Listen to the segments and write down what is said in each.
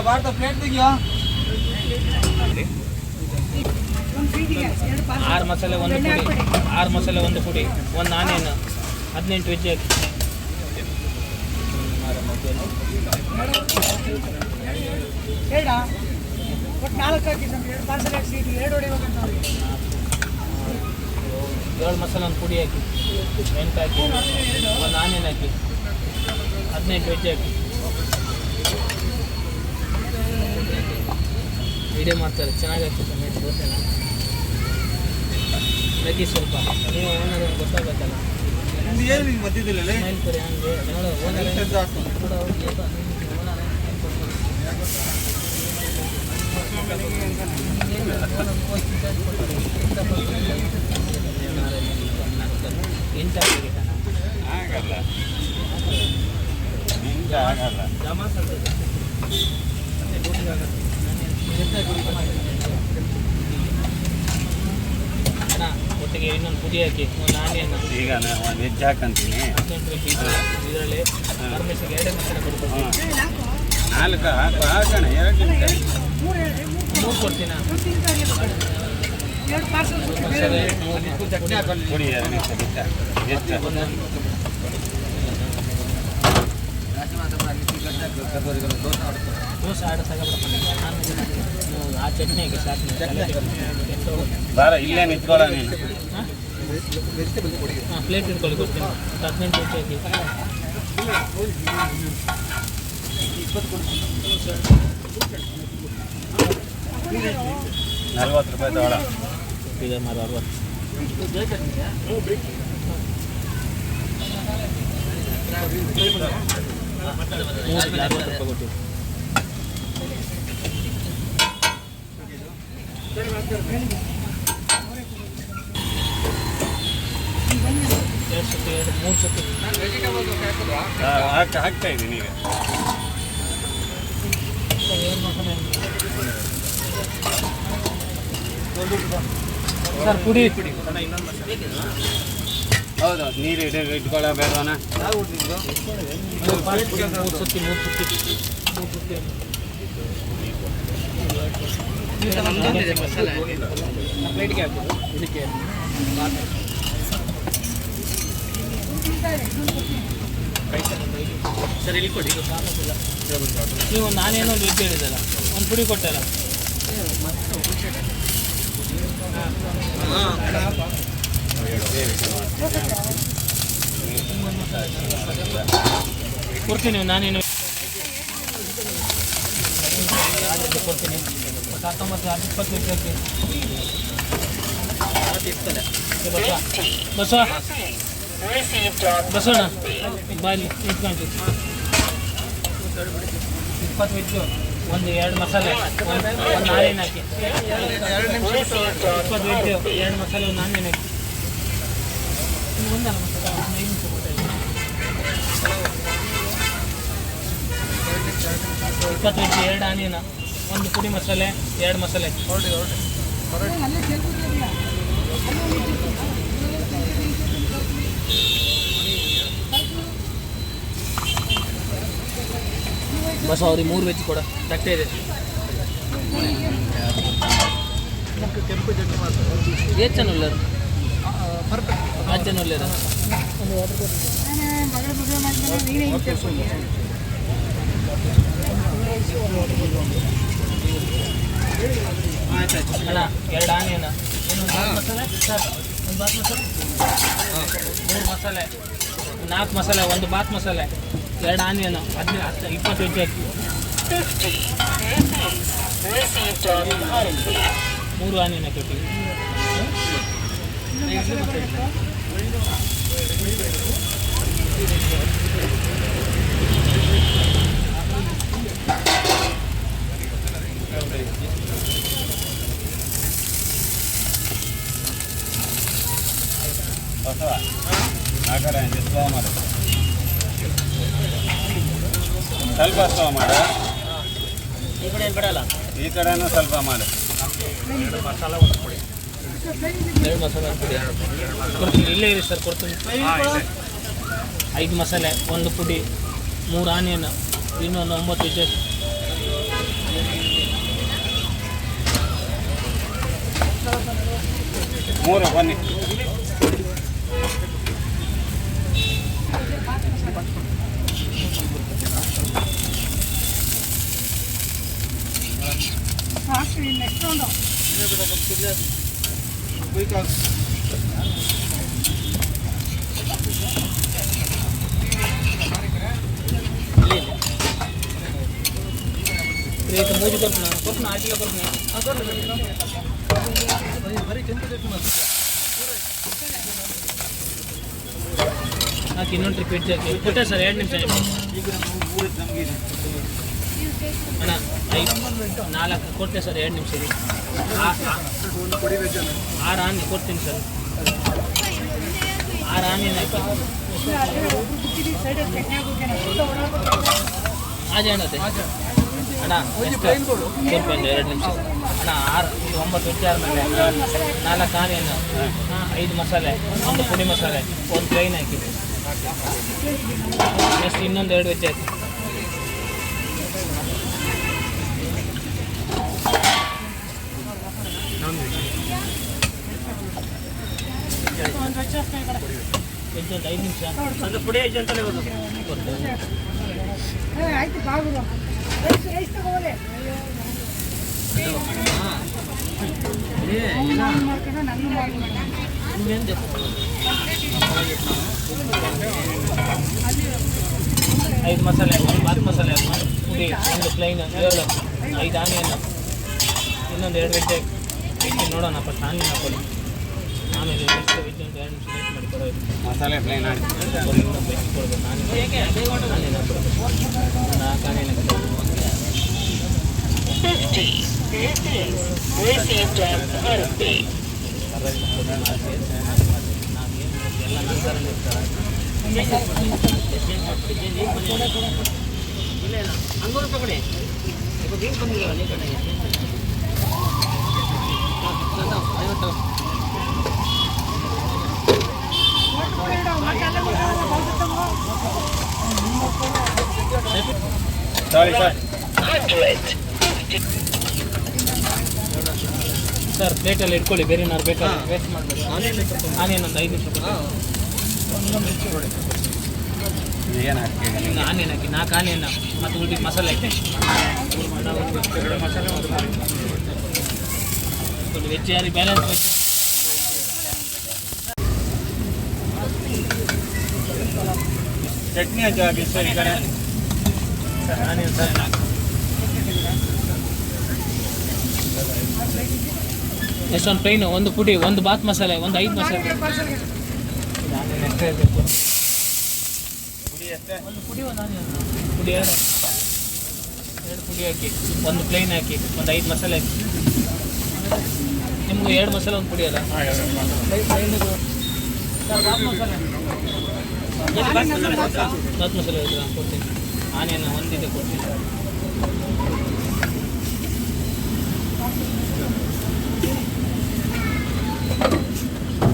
Bharat plate ತೆಗಿಯೋ. 6 ಮಸಾಲೆ ಒಂದು ಪುಡಿ, 6 ಮಸಾಲೆ ಒಂದು ಪುಡಿ, 1 ಆನಿಯನ್, 18 ವೆಜ್ ಹಾಕಿ. ಏಳು ಮಸಾಲೆ ಒಂದು ಪುಡಿ ಹಾಕಿ, 8 ಹಾಕಿ, 1 ಆನಿಯನ್ ಹಾಕಿ, 18 ವೆಜ್ ಹಾಕಿ. ವಿಡಿಯೋ ಮಾಡ್ತಾರೆ, ಚೆನ್ನಾಗಾಗ್ತದೆ ಮೇಟ್ ದೋಸೆನ. ಮೆಗಿ ಸ್ವಲ್ಪ ನೀವು ಓನರ್ ಗೊತ್ತಾಗತ್ತಲ್ಲ. ಮಧ್ಯದಲ್ಲಿ ಹಂಗೆ ನೋಡು ಒಟ್ಟಿಗೆ ಇನ್ನೊಂದು ಪುಡಿ ಹಾಕಿ, 1 ಆನಿಯನ್. ಈಗ ವೆಜ್ ಹಾಕಂತೀನಿ. ಇದರಲ್ಲಿ ಪರ್ಮಿಷನ್ 2 ಮಸಾಲೆ ಕೊಡ್ಬೋದು. 4 ಹಾಕೋಣ, 2 ನಿಮಿಷ 3 ಕೊಡ್ತೀನ. ಚಟ್ನಿ ಹಾಕೊಂಡು ಕೊಡಿ 2 ನಿಮಿಷ ಬಿಟ್ಟ. ಎಷ್ಟು ದೋಸೆ ಆಡ ಆ ಚಟ್ನಿಗೆ ಸಾಕು. ಬಾರ ಇಲ್ಲೇ ನಿಂತ್ಕೊಳ್ಳ ನೀನು. ಹಾಂ ಪ್ಲೇಟ್ ಇಟ್ಕೊಳ್ಳಿ ಕೊಡ್ತೀನಿ. 18 ವೆಜ್ ಹಾಕಿ. 40 ರೂಪಾಯಿ ತಗೊಳ. ಇದೆ ಮಾರು 60. 60 ರೂಪಾಯಿ ಕೊಟ್ಟು. ಮೂರು ಸತಿ ಹಾಕ್ತಾ ಇದ್ದೀನಿ ಈಗ. ಸರ್ ಪುಡಿ ಹೌದು, ನೀರು ಇಟ್ಕೊಳ್ಳಬೇಕಣ್ಣ. 3 ಸತಿ ಪ್ಲೇಟ್ಗೆ ಹಾಕೋದು. ಇದಕ್ಕೆ ಸರ್ ಇಲ್ಲಿ ಕೊಡಿ. ನೀವು ನಾನೇನೋ ವೆಜ್ ಹೇಳಿದಲ್ಲ, ಒಂದು ಪುಡಿ ಕೊಟ್ಟಲ್ಲ. ಕೊಡ್ತೀನಿ, ನಾನೇನು ಕೊಡ್ತೀನಿ. 19 ಬಸವಣ್ಣ ಬಾಯಲ್ಲಿ ಇಟ್ಕೊಂಡು 20 ವೆಜ್ಜು, 2 ಮಸಾಲೆ, 1 ಆನಿಯನ್ ಹಾಕಿ. 20 ವೆಜ್ಜು, 2 ಮಸಾಲೆ, 1 ಆನಿಯನ್ ಹಾಕಿ. ಒಂದಲ್ಲ ಮಸಾಲೆ 5 ನಿಮಿಷ ಕೊಡ್ತಾ 20 ವೆಜ್ಜು, 2 ಆನಿಯನ್, 1 ಪುಡಿ ಮಸಾಲೆ, 2 ಮಸಾಲೆ. ಬಸ್ ಅವ್ರಿಗೆ 3 ವೆಜ್ ಕೊಡ. ತಟ್ಟೆ ಇದೆ. ಕೆಂಪು ಚಟ್ನಿ ಮಾಡ್ತಾರೆ. ಏತ್ ಜನ ಉಳ್ಳಾರ? 5 ಜನ ಉಳ್ಳಾರ. ಅಣ್ಣ 2 ಆನಿಯನ್, 1 ಮಸಾಲೆ ಸರ್, 1 ಬಾತ್ ಮಸಾಲೆ, 3 ಮಸಾಲೆ, 4 ಮಸಾಲೆ, 1 ಬಾತ್ ಮಸಾಲೆ, 2 ಆನಿಯನ್, 20 ವೆಜ್ ಹಾಕಿ. 3 ಆನಿಯನ್ ಹಾಕಿ. ಆ ಕಡೆ ಸ್ಲೋ ಮಾಡು, ಸ್ವಲ್ಪ ಸ್ಲೋ ಮಾಡು. ಈ ಕಡೆ ಬಿಡಲ್ಲ, ಈ ಕಡೆನೂ ಸ್ವಲ್ಪ ಮಾಡು. ಮಸಾಲ ಒಂದು ಕೊಡಿ. 2 ಮಸಾಲೆ ಪುಡಿ ಕೊಡ್ತೀನಿ, ಇಲ್ಲೇ ಇರಿ ಸರ್ ಕೊಡ್ತೀನಿ. 5 ಮಸಾಲೆ, 1 ಪುಡಿ, 3 ಆನಿಯನ್, ಇನ್ನೊಂದು 9 ವೆಜ್. ಮೂರು ಬನ್ನಿ. ರೇಟ್ ಮೂಜಿ ಕೊಡ್ತೀನಿ ಆಟಿಗೆ ಕೊಡ್ತೀನಿ. ಹಾಕಿ ಇನ್ನೊಂದು ಟ್ರಿಪ್ ವೆಜ್ ಹಾಕಿ ಕೊಟ್ಟೆ ಸರ್. 2 ನಿಮಿಷ ಅಣ್ಣ. 4 ಕೊಟ್ಟೆ ಸರ್, 2 ನಿಮಿಷ. 6 ಆನಿ ಕೊಡ್ತೀನಿ ಸರ್. 6 ಆನಿಯನ್ ಹಾಕಿ ಆಜಾಣತೆ ಅಣ್ಣ. ಎಷ್ಟು 2 ನಿಮಿಷ ಅಣ್ಣ. 9 ವೆಜ್ ಆದಮೇಲೆ 4 ಆನಿಯನ್, 5 ಮಸಾಲೆ, 1 ಪುಡಿ ಮಸಾಲೆ, 1 ಪ್ಲೈನ್ ಹಾಕಿ. ನೆಕ್ಸ್ಟ್ ಇನ್ನೊಂದು 2 ವೆಜ್ ಹಾಕಿ. ವೆಜ್ ಒಂದು 5 ನಿಮಿಷ ಅದು ಪುಡಿ ವೆಜ್ ಅಂತಲೇ ಕೊಡ್ತೇವೆ. ಐದು ಮಸಾಲೆ, 1 ಬಾತ್ ಮಸಾಲೆ, 1 ಪುಡಿ, 1 ಪ್ಲೈನ್, 5 ಆನಿಯನ್, ಇನ್ನೊಂದು 2 ವೆಜ್ ಹಾಕಿ ನೋಡೋಣ. ಫಸ್ಟ್ ಆನಿಯನ್ ಹಾಕೊಳ್ಳಿ, ಆಮೇಲೆ ನೆಕ್ಸ್ಟ್ ವೆಜ್ ಒಂದು 2 ನಿಮಿಷ ವೇಟ್ ಮಾಡಿ ಕೊಡೋದು. ಮಸಾಲೆ ಪ್ಲೇನ್ ಹಾಕಿ ಇನ್ನೊಂದು ವೆಜ್ ಕೊಡಬೇಕು. ಆನಿಯನ್ ಹಾಕೊಡ್ಬೇಕು. 4 ಆನಿಯನ್ ಹಾಕಿ. 50. This is received as heartbeat. ಎಲ್ಲ ನಂತರ ಇರ್ತಾರೆ. ಇಲ್ಲ ಇಲ್ಲ 100 ರೂಪಾಯಿ ಕೊಡಿ. ಇವಾಗ ಹೆಂಗೆ ಬಂದಿಲ್ಲ ನೀ ಕಡೆಗೆ 50. Sorry sir. 100. ಸರ್ ಪ್ಲೇಟಲ್ಲಿ ಇಟ್ಕೊಳ್ಳಿ, ಬೇರೆ ಏನಾದ್ರು ಬೇಕಾದ್ರೆ ವೇಸ್ಟ್ ಮಾಡಬೇಡಿ. ಆನಿಯನ್ ಒಂದು 5 ನಿಮಿಷ ಕೊಡಿ. ಏನು ಹಾಕಿ ಇನ್ನು ಆನಿಯನ್ ಹಾಕಿ, 4 ಆನಿಯನ್ ಮತ್ತು ಉಳಿದ ಮಸಾಲೆ ಹಾಕಿ. ಮಸಾಲೆ ಒಂದು ವೆಜ್ ಯಾರಿಗೆ ಬ್ಯಾಲೆನ್ಸ್ ಬೇಕು. ಚಟ್ನಿ ಹಾಕಿ ಸರ್ ಈ ಕಡೆ. ಸರ್ ಆನಿಯನ್ ಸರ್ ಎಷ್ಟೊಂದು ಪ್ಲೈನು, 1 ಪುಡಿ, 1 ಬಾತ್ ಮಸಾಲೆ, 1 5 ಮಸಾಲೆ. ಆನಿಯನ್ ಎಷ್ಟೇ ಇರಬೇಕು. ಪುಡಿ ಅಷ್ಟೇ. 1 ಪುಡಿ, 1 ಆನಿಯನ್ ಪುಡಿ, 2 ಪುಡಿ ಹಾಕಿ, 1 ಪ್ಲೈನ್ ಹಾಕಿ, 1 5 ಮಸಾಲೆ ಹಾಕಿ. ನಿಮ್ಗೆ 2 ಮಸಾಲೆ 1 ಪುಡಿ ಅಲ್ಲ. ಬಾತ್ ಮಸಾಲೆ ಕೊಡ್ತೀನಿ. ಆನಿಯನ್ 1 ಇದೆ ಕೊಡ್ತೀನಿ.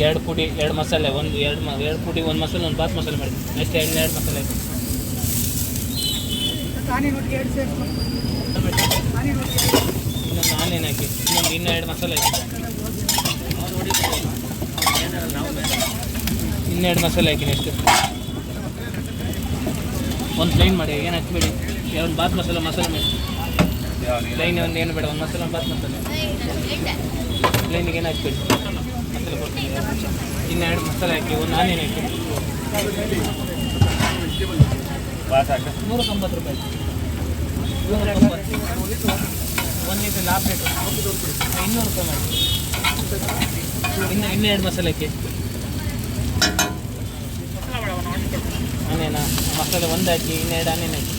ಎರಡು ಪುಡಿ, 2 ಮಸಾಲೆ, 2 ಪುಡಿ, 1 ಮಸಾಲೆ, 1 ಬಾತ್ ಮಸಾಲೆ ಮಾಡಿ. ನೆಕ್ಸ್ಟ್ 2 ಮಸಾಲೆ ಹಾಕಿ. ಇನ್ನೊಂದು ಆನಿಯನ್ ಹಾಕಿ, ಇನ್ನೂ 2 ಮಸಾಲೆ ಹಾಕಿ. ಇನ್ನೂ 2 ಮಸಾಲೆ ಹಾಕಿ. ನೆಕ್ಸ್ಟ್ 1 ಪ್ಲೈನ್ ಮಾಡಿ, ಏನು ಹಾಕಬೇಡಿ. 2 ಬಾತ್ ಮಸಾಲೆ ಮಾಡಿ. ಪ್ಲೈನ್ ಒಂದು ಏನು ಬೇಡ, 1 ಮಸಾಲೆ, 1 ಬಾತ್ ಮಸಾಲೆ. ಪ್ಲೈನಿಗೆ ಏನು ಹಾಕ್ಬೇಡಿ, ಮಸಾಲೆ ಕೊಡ್ತೀನಿ. ಇನ್ನು 2 ಮಸಾಲೆ ಹಾಕಿ, 1 ಆನಿಯನ್ ಹಾಕಿ. ಬಾತ್ ಹಾಕಿ 190 ರೂಪಾಯಿ. 190. 1 ಲೀಟರ್ ಲಾಭ ರೇಟು 200 ರೂಪಾಯಿ ಮಾಡಿ. ಇನ್ನೂ 2 ಮಸಾಲೆ ಹಾಕಿ. ಆನಿಯನ ಮಸಾಲೆ 1 ಹಾಕಿ, ಇನ್ನೂ 2 ಆನಿಯನ್ ಹಾಕಿ.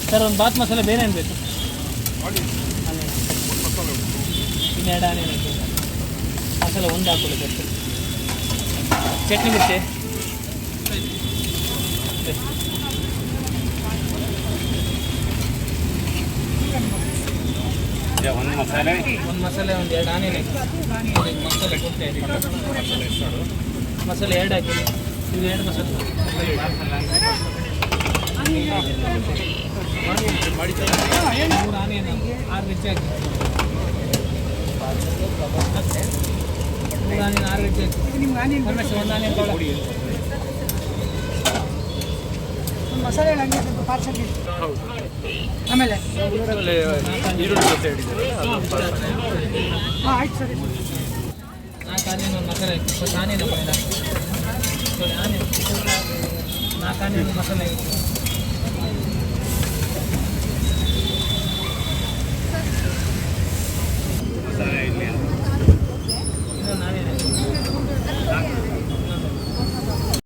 ಸರ್ 1 ಬಾತ್ ಮಸಾಲೆ ಬೇರೆ ಏನು ಬೇಕು? ಆನಿಯನ್ ಇನ್ನೂ 2 ಆನಿಯನ್ ಹಾಕಿ. ಮಸಾಲೆ 1 ಹಾಕೊಳ್ಳಿ ಬೇಕು. ಚಟ್ನಿ ಬಿಟ್ಟೆ ಒಂದು ಮಸಾಲೆ ಒಂದು ಮಸಾಲೆ ಒಂದು 2 ಆನಿಯನ್ ಹಾಕಿ ಮಸಾಲೆ ಕೊಟ್ಟೆ ಮಸಾಲೆ 2 ಹಾಕಿ ಇದು 2 ಮಸಾಲೆ 3 ಆನಿಯನ್ 6 ಮಿರ್ಚಿ ಹಾಕಿ 3 ಆನಿಯನ್ 6 ಮಿರ್ಚಿ ಹಾಕಿ ನಿಮ್ಗೆ ಆನಿಯನ್ ಪರ್ಮಿಷನ್ 1 ಆನಿಯನ್ ತೊಗೊಳ್ಳಿ ಮಸಾಲೆ ಹಂಗೆ ಸ್ವಲ್ಪ ಪಾರ್ಸಲ್ ಆಮೇಲೆ ಈರುಳ್ಳಿ ಜೊತೆ ಹಿಡಿದ್ದಾರೆ ಹಾಂ ಆಯ್ತು ಸರಿ 4 ಆನಿಯನ್ ಒಂದು ಮಸಾಲೆ ಹಾಕಿ ಫಸ್ಟ್ ಆನಿಯನ್ ಹಾಕಿ 4 ಆನಿಯನ್ 4 ಆನಿಯನ್ ಮಸಾಲೆ ಹಾಕಿ